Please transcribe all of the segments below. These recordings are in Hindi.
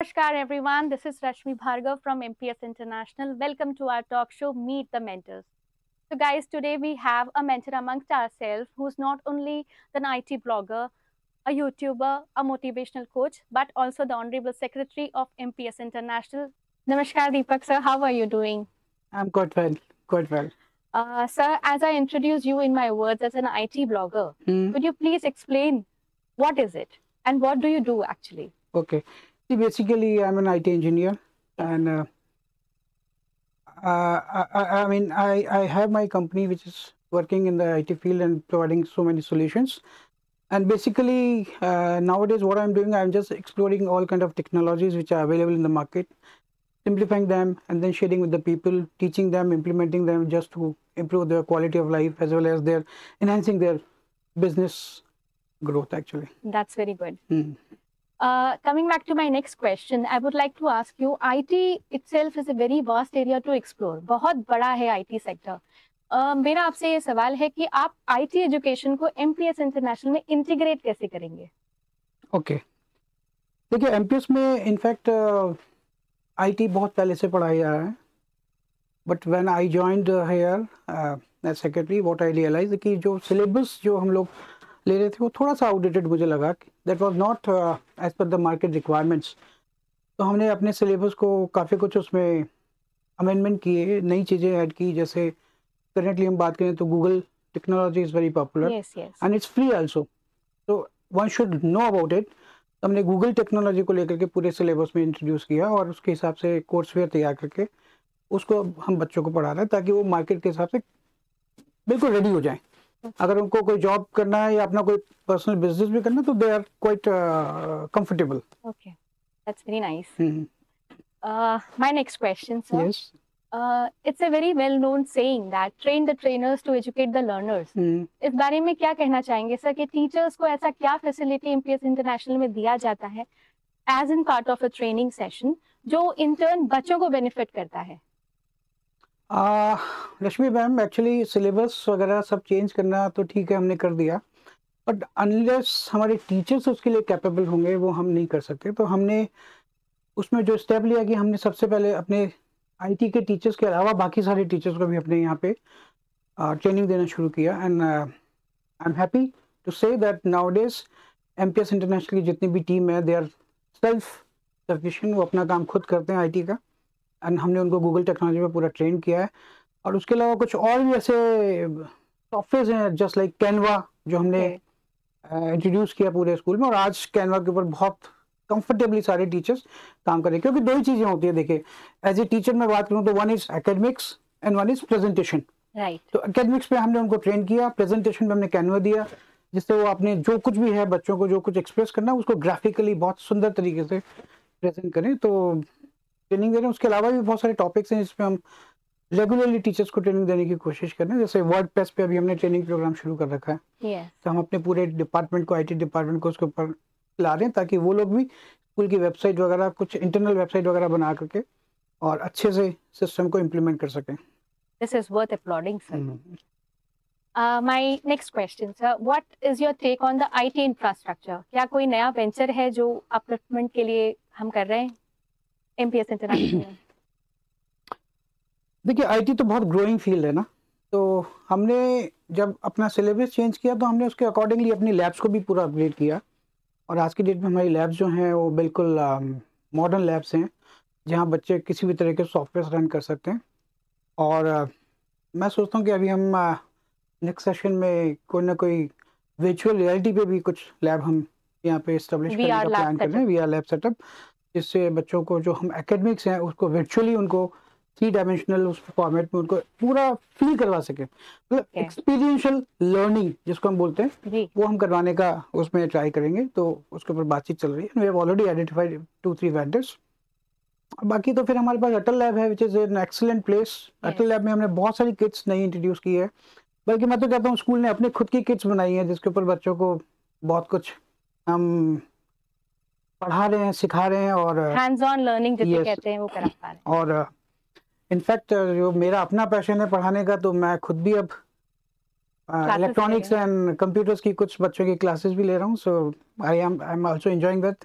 Namaskar everyone, this is Rashmi Bhargav from MPS International. Welcome to our talk show Meet the Mentors. So guys, today we have a mentor amongst ourselves who's not only an IT blogger, a YouTuber, a motivational coach, but also the Honorable Secretary of MPS International. Namaskar Deepak sir, how are you doing? I'm quite well. Sir, as I introduce you in my words as an IT blogger, could you please explain what is it and what do you do actually? Okay. See, basically, I'm an IT engineer, and I have my company which is working in the IT field and providing so many solutions. And basically, nowadays, what I'm doing, I'm just exploring all kind of technologies which are available in the market, simplifying them, and then sharing with the people, teaching them, implementing them, just to improve their quality of life as well as their enhancing their business growth. Actually, that's very good. Coming back to my next question, I would like to ask you, IT itself is a very vast area to explore. बहुत बड़ा है IT sector. मेरा आपसे ये सवाल है कि आप IT एजुकेशन को MPS इंटरनेशनल में इंटीग्रेट कैसे करेंगे? ओके, देखिए MPS में इनफैक्ट IT बहुत पहले से पढ़ाया जा रहा है, but when I joined here as secretary, what I realise कि जो सिलेबस जो हम लोग ले रहे थे वो थोड़ा सा आउटडेटेड मुझे लगा, that was not as per the market requirements. तो हमने अपने सिलेबस को काफ़ी कुछ उसमें अमेंडमेंट किए, नई चीज़ें ऐड की. जैसे करेंटली हम बात करें तो Google technology is very popular and it's free also, तो one should know about it. हमने गूगल टेक्नोलॉजी को लेकर के पूरे सिलेबस में इंट्रोड्यूस किया और उसके हिसाब से कोर्सवेयर तैयार करके उसको हम बच्चों को पढ़ा रहे हैं, ताकि वो मार्केट के हिसाब से बिल्कुल रेडी हो जाएं. अगर उनको कोई जॉब करना है या अपना कोई पर्सनल बिजनेस भी करना है तो they are quite comfortable. Okay, that's very nice. My next question sir. Yes, it's a very well known saying that train the trainers to educate the learners. इस बारे में क्या कहना चाहेंगे सर कि टीचर्स को ऐसा क्या फैसिलिटी एमपीएस इंटरनेशनल में दिया जाता है as in part of a training session जो इन टर्न बच्चों को बेनिफिट करता है? रश्मि मैम, एक्चुअली सिलेबस वगैरह सब चेंज करना तो ठीक है, हमने कर दिया, बट अनलेस हमारे टीचर्स उसके लिए कैपेबल होंगे वो हम नहीं कर सकते. तो हमने उसमें जो स्टेप लिया कि हमने सबसे पहले अपने आईटी के टीचर्स के अलावा बाकी सारे टीचर्स को भी अपने यहाँ पे ट्रेनिंग देना शुरू किया. And I am happy to say that nowadays MPS international की जितनी भी टीम है, दे आर सेल्फ सफिशिएंट, वो अपना काम खुद करते हैं आईटी का. एंड हमने उनको गूगल टेक्नोलॉजी में पूरा ट्रेन किया है. और उसके अलावा कुछ और भी ऐसे सॉफ्टवेयर हैं जस्ट लाइक कैनवा, जो हमने इंट्रोड्यूस किया पूरे स्कूल में. और आज कैनवा के ऊपर बहुत कंफर्टेबली सारे टीचर्स काम करें, क्योंकि दो ही चीज़ें होती है. देखिए, एज ए टीचर मैं बात करूँ तो one is academics and one is presentation. Right. तो एकेडमिक्स पे हमने उनको ट्रेन किया, प्रेजेंटेशन में हमने कैनवा दिया, जिससे वो अपने जो कुछ भी है बच्चों को जो कुछ एक्सप्रेस करना है उसको ग्राफिकली बहुत सुंदर तरीके से प्रेजेंट करें. तो ट्रेनिंग दे रहे हैं. उसके अलावा भी बहुत सारे टॉपिक्स हैं जिसमें हम रेगुलरली टीचर्स को ट्रेनिंग देने की कोशिश कर रहे हैं. जैसे वर्डप्रेस पे अभी हमने ट्रेनिंग प्रोग्राम शुरू कर रखा है. तो हम अपने पूरे डिपार्टमेंट को, आईटी डिपार्टमेंट को उसके ऊपर ला रहे हैं, ताकि वो लोग भी स्कूल की वेबसाइट वगैरह, कुछ इंटरनल वेबसाइट वगैरह बना करके और अच्छे से सिस्टम को इम्प्लीमेंट कर सकें. This is worth applauding sir. My next question sir, what is your take on the IT infrastructure? क्या कोई नया वेंचर है जो अपलिफ्टमेंट के लिए हम कर रहे हैं एमपीएस इंटरनेशनल? देखिए, आईटी तो बहुत ग्रोइंग फील्ड है ना, तो हमने जब अपना सिलेबस चेंज किया तो हमने उसके अकॉर्डिंगली अपनी लैब्स को भी पूरा अपग्रेड किया. और आज की डेट में हमारी लैब्स जो हैं वो बिल्कुल मॉडर्न लैब्स हैं, जहां बच्चे किसी भी तरह के सॉफ्टवेयर रन कर सकते हैं. और मैं सोचता हूं कि अभी हम नेक्स्ट सेशन में कोई ना कोई वर्चुअल रियलिटी पे भी कुछ लैब हम यहाँ पे इस्टेब्लिश करने का प्लान कर रहे हैं, वीआर लैब सेटअप, जिससे बच्चों को जो हम एकेडमिक्स हैं उसको वर्चुअली उनको 3 डायमेंशनल उस फॉर्मेट में उनको पूरा फील करवा सके. मतलब एक्सपीरियंशियल लर्निंग जिसको हम बोलते हैं, वो हम करवाने का उसमें ट्राई करेंगे. तो उसके ऊपर बातचीत चल रही है. We have already identified 2-3 vendors. बाकी तो फिर हमारे पास अटल लैब है, which is an excellent place. Atal lab में हमने बहुत सारी किट्स नई इंट्रोड्यूस की है, बल्कि मैं तो कहता हूँ स्कूल ने अपनी खुद की किट्स बनाई है, जिसके ऊपर बच्चों को बहुत कुछ हम पढ़ा रहे हैं, सिखा रहे हैं. और हैंड्स ऑन लर्निंग जिसे कहते हैं वो करा पा रहे हैं. और इनफैक्ट जो मेरा अपना पैशन है पढ़ाने का, तो मैं खुद भी अब इलेक्ट्रॉनिक्स एंड कंप्यूटर्स की कुछ बच्चों की क्लासेस भी ले रहा हूँ. So I am also enjoying that.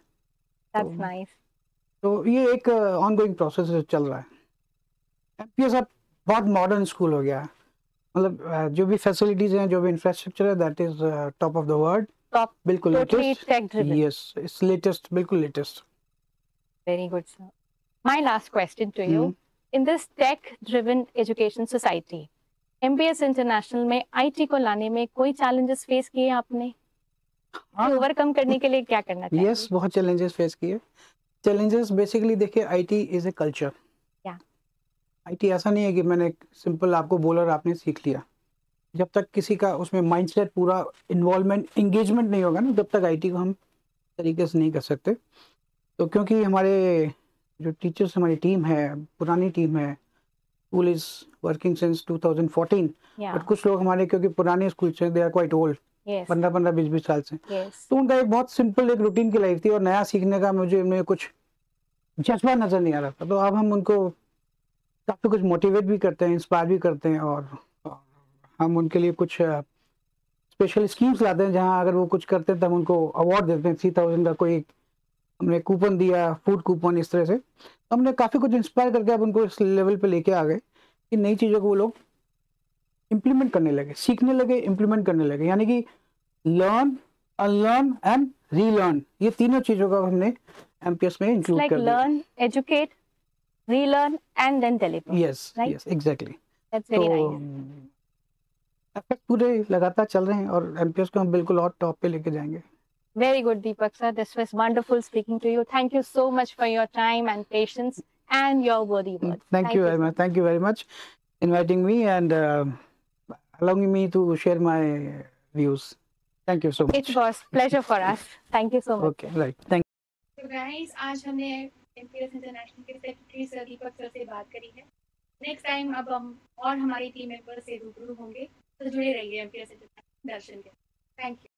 That's nice. तो ये एक ऑनगोइंग प्रोसेस चल रहा है। एमपीएस अब बहुत मॉडर्न स्कूल हो गया है, मतलब जो भी फैसिलिटीज हैं, जो भी इंफ्रास्ट्रक्चर है, that is top of the world. Top, बिल्कुल totally latest, tech driven. Yes it's latest, बिल्कुल latest. Very good, sir. My last question to you. In this tech-driven education society, MPS International में IT को लाने में कोई challenges face किए आपने? ओवरकम करने के लिए क्या करना चाहिए? यस, बहुत चैलेंजेस फेस किए। चैलेंजेस बेसिकली देखिए, आईटी इज ए कल्चर। क्या? आईटी ऐसा नहीं है कि मैंने सिंपल आपको बोला और आपने सीख लिया। जब तक किसी का उसमें माइंडसेट पूरा इन्वॉल्वमेंट, एंगेजमेंट नहीं होगा ना, तब तक आईटी को हम तरीके से नहीं कर सकते। तो क्योंकि हमारे जो टीचर्स, हमारी टीम है, पुरानी टीम है, school is working since 2014, but कुछ लोग हमारे क्योंकि पुराने स्कूल से, दे आर क्वाइट ओल्ड, 15-15, 20-20 साल से, तो उनका एक बहुत सिंपल एक रूटीन की लाइफ थी और नया सीखने का मुझे कुछ जज्बा नजर नहीं आ रहा था। तो अब हम उनको काफी कुछ मोटिवेट भी करते हैं, इंस्पायर भी करते हैं, और हम उनके लिए कुछ स्पेशल स्कीम्स लाते हैं, जहां अगर वो कुछ करते हैं तो हम उनको अवार्ड देते हैं, 3000 का कोई हमने कूपन दिया, फूड कूपन, इस तरह से। तो हमने काफी कुछ इंस्पायर करके अब उनको इस लेवल पे लेके आ गए कि नई चीजों को वो लोग इम्प्लीमेंट करने लगे, सीखने लगे, इम्प्लीमेंट करने लगे। यानी कि लर्न, अनलर्न एंड रीलर्न, ये तीनों चीजों का हमने एमपीएस में इंक्लूड कर दिया। Learn, educate, relearn and then deliver. Yes yes, exactly. That's very nice. Effort पूरे लगातार चल रहे हैं और एमपीएस को हम बिल्कुल और टॉप पे लेके जाएंगे। Very good, Deepak sir. This was wonderful speaking to you. Thank you so much for your time and patience and your worthy words. Thank you very much. Thank you very much inviting me and allowing me to share my views. Thank you so much. It was pleasure for us. Thank you so much. Okay, right. Thank you. So guys, आज हमने MPS इंटरनेशनल के सेक्रेटरी सर दीपक सर से बात करी है। नेक्स्ट टाइम अब हम और हमारी टीम मेंबर से रूबरू होंगे, तो जुड़े रहिए MPS इंटरनेशनल दर्शन के। Thank you.